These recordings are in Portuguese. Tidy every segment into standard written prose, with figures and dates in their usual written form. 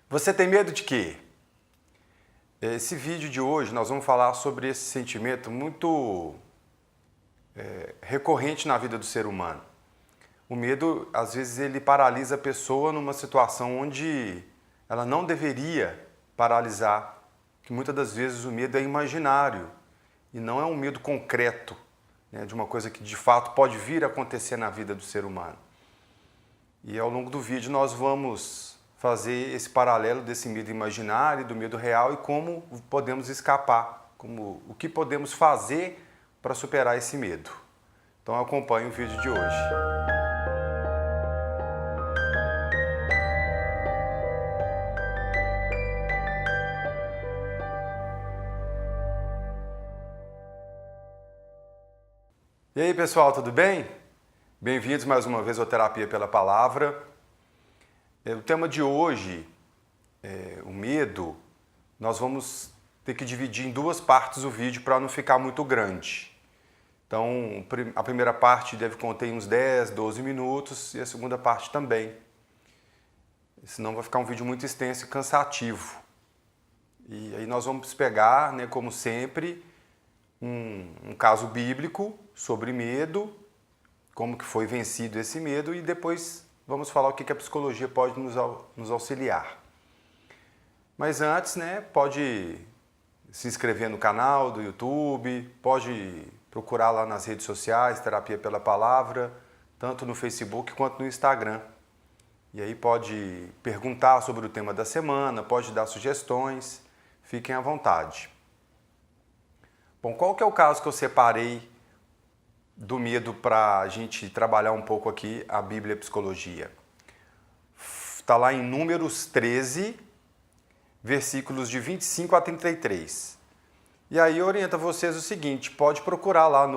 Você tem medo de quê? Esse vídeo de hoje nós vamos falar sobre esse sentimento muito recorrente na vida do ser humano. O medo, às vezes, ele paralisa a pessoa numa situação onde ela não deveria paralisar, que muitas das vezes o medo é imaginário e não é um medo concreto, né, de uma coisa que de fato pode vir a acontecer na vida do ser humano. E ao longo do vídeo nós vamos fazer esse paralelo desse medo imaginário, do medo real e como podemos escapar, o que podemos fazer para superar esse medo. Então acompanhe o vídeo de hoje. E aí pessoal, tudo bem? Bem-vindos mais uma vez ao Terapia pela Palavra. O tema de hoje, o medo, nós vamos ter que dividir em duas partes o vídeo para não ficar muito grande. Então, a primeira parte deve conter uns 10, 12 minutos e a segunda parte também. Senão vai ficar um vídeo muito extenso e cansativo. E aí nós vamos pegar, né, como sempre, um caso bíblico sobre medo, como que foi vencido esse medo e depois vamos falar o que a psicologia pode nos auxiliar. Mas antes, né, pode se inscrever no canal do YouTube, pode procurar lá nas redes sociais, Terapia pela Palavra, tanto no Facebook quanto no Instagram. E aí pode perguntar sobre o tema da semana, pode dar sugestões, fiquem à vontade. Bom, qual que é o caso que eu separei do medo para a gente trabalhar um pouco aqui a Bíblia e a Psicologia? Está lá em Números 13, versículos de 25 a 33. E aí orienta vocês o seguinte, pode procurar lá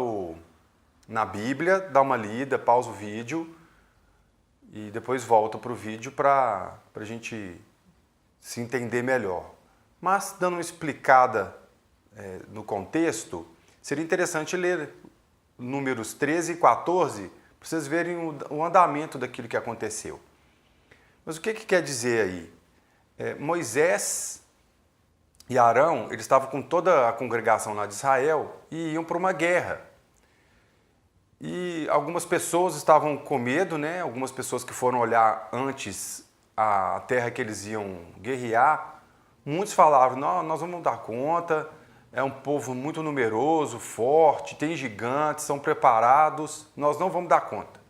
na Bíblia, dá uma lida, pausa o vídeo e depois volta para o vídeo para a gente se entender melhor. Mas dando uma explicada no contexto, seria interessante ler Números 13 e 14 para vocês verem o andamento daquilo que aconteceu. Mas o que quer dizer aí? Moisés e Arão, eles estavam com toda a congregação lá de Israel e iam para uma guerra. E algumas pessoas estavam com medo, né? Algumas pessoas que foram olhar antes a terra que eles iam guerrear, muitos falavam, não, nós vamos dar conta, é um povo muito numeroso, forte, tem gigantes, são preparados, nós não vamos dar conta.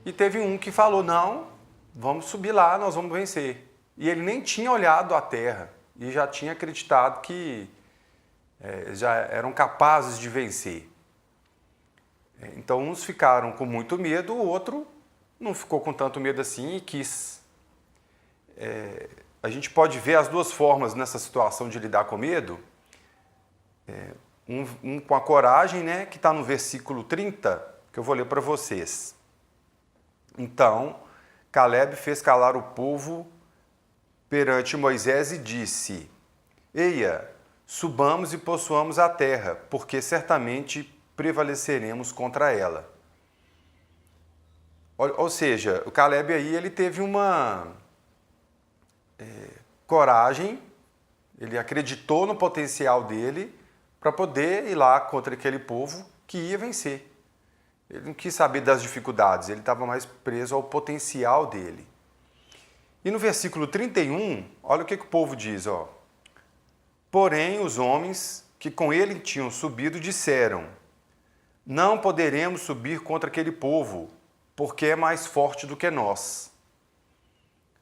E teve um que falou, não, vamos subir lá, nós vamos vencer. E ele nem tinha olhado a terra e já tinha acreditado que já eram capazes de vencer. Então uns ficaram com muito medo, o outro não ficou com tanto medo assim e quis. A gente pode ver as duas formas nessa situação de lidar com medo. Um com a coragem, né, que está no versículo 30, que eu vou ler para vocês. Então, Caleb fez calar o povo perante Moisés e disse, eia, subamos e possuamos a terra, porque certamente prevaleceremos contra ela. Ou seja, o Caleb aí ele teve uma coragem, ele acreditou no potencial dele para poder ir lá contra aquele povo que ia vencer. Ele não quis saber das dificuldades, ele estava mais preso ao potencial dele. E no versículo 31, olha o que o povo diz, ó. Porém, os homens que com ele tinham subido disseram, não poderemos subir contra aquele povo, porque é mais forte do que nós.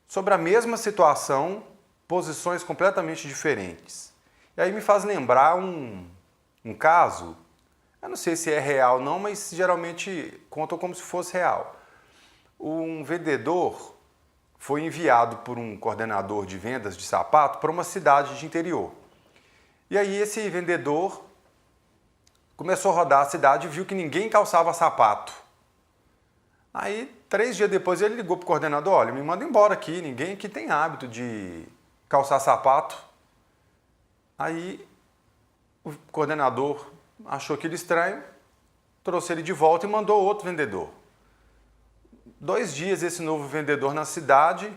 Sobre a mesma situação, posições completamente diferentes. E aí me faz lembrar um caso, eu não sei se é real não, mas geralmente contam como se fosse real. Um vendedor foi enviado por um coordenador de vendas de sapato para uma cidade de interior. E aí esse vendedor começou a rodar a cidade e viu que ninguém calçava sapato. Aí, 3 dias depois, ele ligou para o coordenador, olha, me manda embora aqui, ninguém aqui tem hábito de calçar sapato. Aí, o coordenador achou aquilo estranho, trouxe ele de volta e mandou outro vendedor. 2 dias esse novo vendedor na cidade,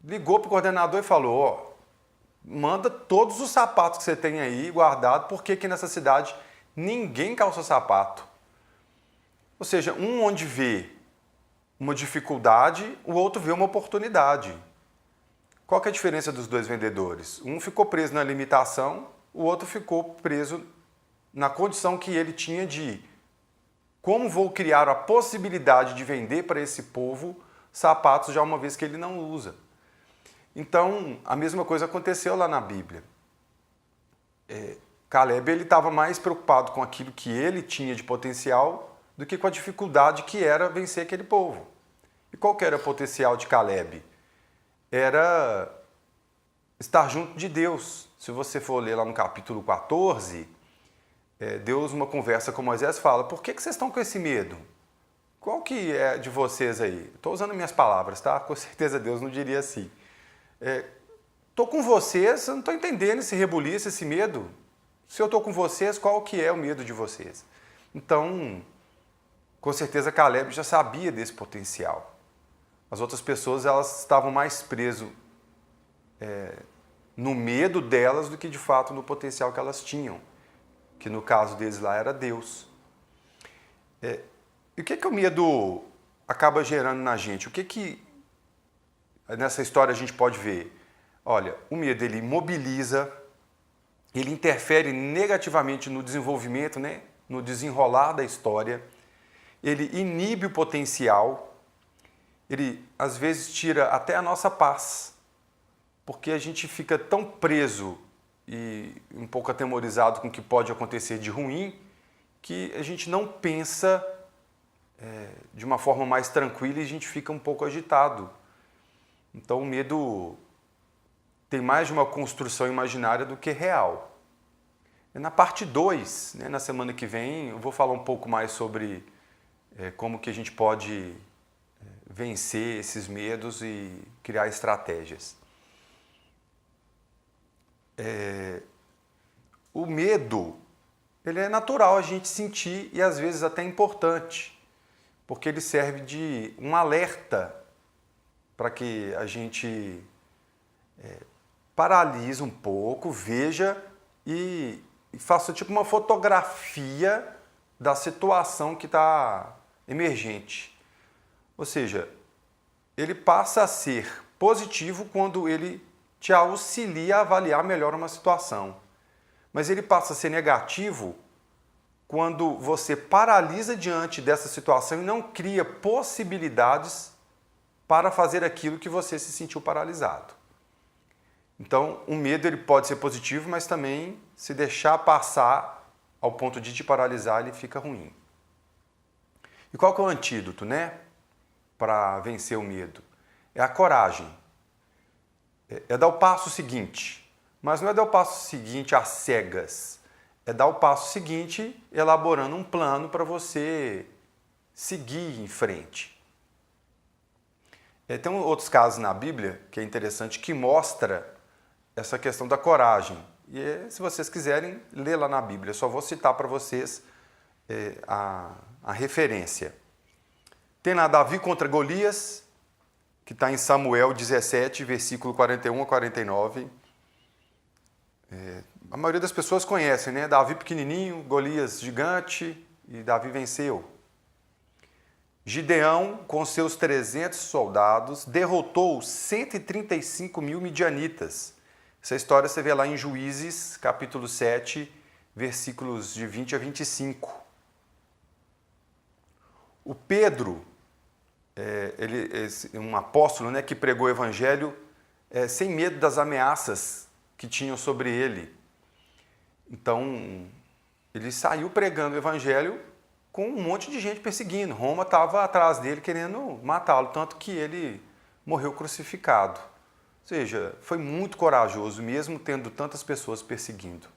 ligou para o coordenador e falou, ó, manda todos os sapatos que você tem aí guardado, porque aqui nessa cidade ninguém calça sapato. Ou seja, um onde vê uma dificuldade, o outro vê uma oportunidade. Qual que é a diferença dos dois vendedores? Um ficou preso na limitação, o outro ficou preso na condição que ele tinha de como vou criar a possibilidade de vender para esse povo sapatos já uma vez que ele não usa. Então, a mesma coisa aconteceu lá na Bíblia. Caleb estava mais preocupado com aquilo que ele tinha de potencial do que com a dificuldade que era vencer aquele povo. E qual que era o potencial de Caleb? Era estar junto de Deus. Se você for ler lá no capítulo 14, Deus, numa conversa com Moisés, fala, por que vocês estão com esse medo? Qual que é de vocês aí? Estou usando minhas palavras, tá? Com certeza Deus não diria assim. Estou com vocês, eu não estou entendendo esse rebuliço, esse medo. Se eu estou com vocês, qual que é o medo de vocês? Então, com certeza Caleb já sabia desse potencial. As outras pessoas elas estavam mais presas no medo delas do que de fato no potencial que elas tinham, que no caso deles lá era Deus. E o que o medo acaba gerando na gente? O que nessa história a gente pode ver? Olha, o medo ele mobiliza, ele interfere negativamente no desenvolvimento, né? No desenrolar da história, ele inibe o potencial, ele às vezes tira até a nossa paz, porque a gente fica tão preso e um pouco atemorizado com o que pode acontecer de ruim, que a gente não pensa de uma forma mais tranquila e a gente fica um pouco agitado. Então o medo tem mais de uma construção imaginária do que real. Na parte 2, né, na semana que vem, eu vou falar um pouco mais sobre como que a gente pode vencer esses medos e criar estratégias. O medo, ele é natural a gente sentir e às vezes até importante, porque ele serve de um alerta para que a gente paralise um pouco, veja e faça tipo uma fotografia da situação que está emergente. Ou seja, ele passa a ser positivo quando ele te auxilia a avaliar melhor uma situação. Mas ele passa a ser negativo quando você paralisa diante dessa situação e não cria possibilidades para fazer aquilo que você se sentiu paralisado. Então, o medo ele pode ser positivo, mas também se deixar passar ao ponto de te paralisar, ele fica ruim. E qual que é o antídoto, né? Para vencer o medo? É a coragem. É dar o passo seguinte. Mas não é dar o passo seguinte às cegas. É dar o passo seguinte elaborando um plano para você seguir em frente. Tem outros casos na Bíblia que é interessante que mostra essa questão da coragem. E se vocês quiserem, ler lá na Bíblia. Eu só vou citar para vocês a referência. Tem lá Davi contra Golias, que está em Samuel 17, versículo 41 a 49. A maioria das pessoas conhecem, né? Davi pequenininho, Golias gigante, e Davi venceu. Gideão, com seus 300 soldados, derrotou 135 mil midianitas. Essa história você vê lá em Juízes, capítulo 7, versículos de 20 a 25. O Pedro, um apóstolo, né, que pregou o evangelho sem medo das ameaças que tinham sobre ele. Então, ele saiu pregando o evangelho com um monte de gente perseguindo. Roma estava atrás dele querendo matá-lo, tanto que ele morreu crucificado. Ou seja, foi muito corajoso, mesmo tendo tantas pessoas perseguindo.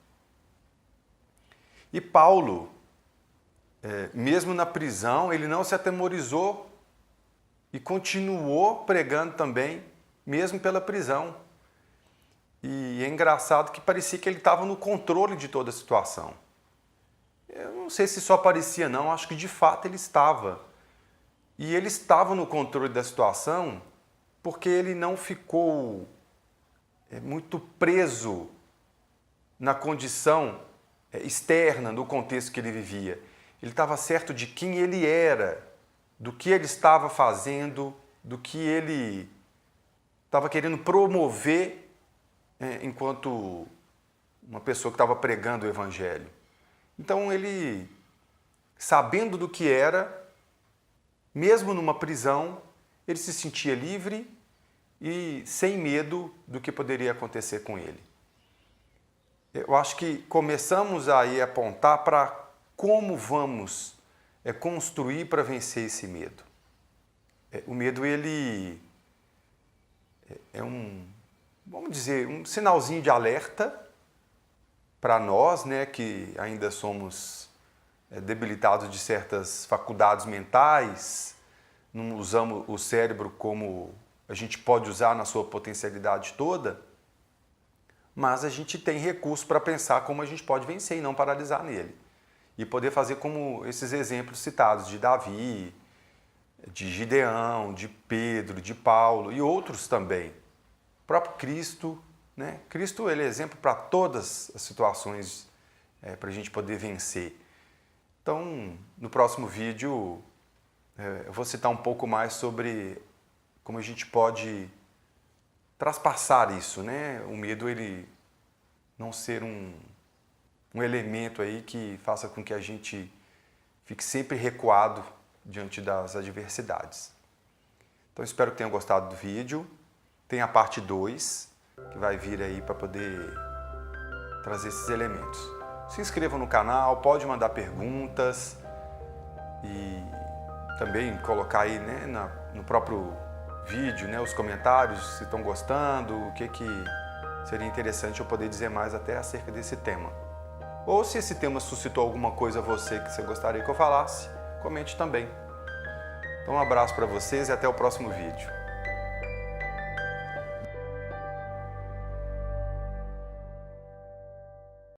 E Paulo, mesmo na prisão, ele não se atemorizou e continuou pregando também, mesmo pela prisão. E é engraçado que parecia que ele estava no controle de toda a situação. Eu não sei se só parecia não, acho que de fato ele estava. E ele estava no controle da situação porque ele não ficou muito preso na condição externa, no contexto que ele vivia. Ele estava certo de quem ele era, do que ele estava fazendo, do que ele estava querendo promover enquanto uma pessoa que estava pregando o Evangelho. Então ele, sabendo do que era, mesmo numa prisão, ele se sentia livre e sem medo do que poderia acontecer com ele. Eu acho que começamos aí a apontar para como vamos construir para vencer esse medo. O medo, ele é vamos dizer, um sinalzinho de alerta para nós, né, que ainda somos debilitados de certas faculdades mentais, não usamos o cérebro como a gente pode usar na sua potencialidade toda, mas a gente tem recurso para pensar como a gente pode vencer e não paralisar nele. E poder fazer como esses exemplos citados de Davi, de Gideão, de Pedro, de Paulo e outros também. O próprio Cristo, né? Cristo, ele é exemplo para todas as situações para a gente poder vencer. Então, no próximo vídeo, eu vou citar um pouco mais sobre como a gente pode traspassar isso, né? O medo, ele não ser um elemento aí que faça com que a gente fique sempre recuado diante das adversidades. Então, espero que tenham gostado do vídeo. Tem a parte 2, que vai vir aí para poder trazer esses elementos. Se inscrevam no canal, pode mandar perguntas e também colocar aí, né, no próprio vídeo, né, os comentários, se estão gostando, o que seria interessante eu poder dizer mais até acerca desse tema. Ou se esse tema suscitou alguma coisa a você que você gostaria que eu falasse, comente também. Então um abraço para vocês e até o próximo vídeo.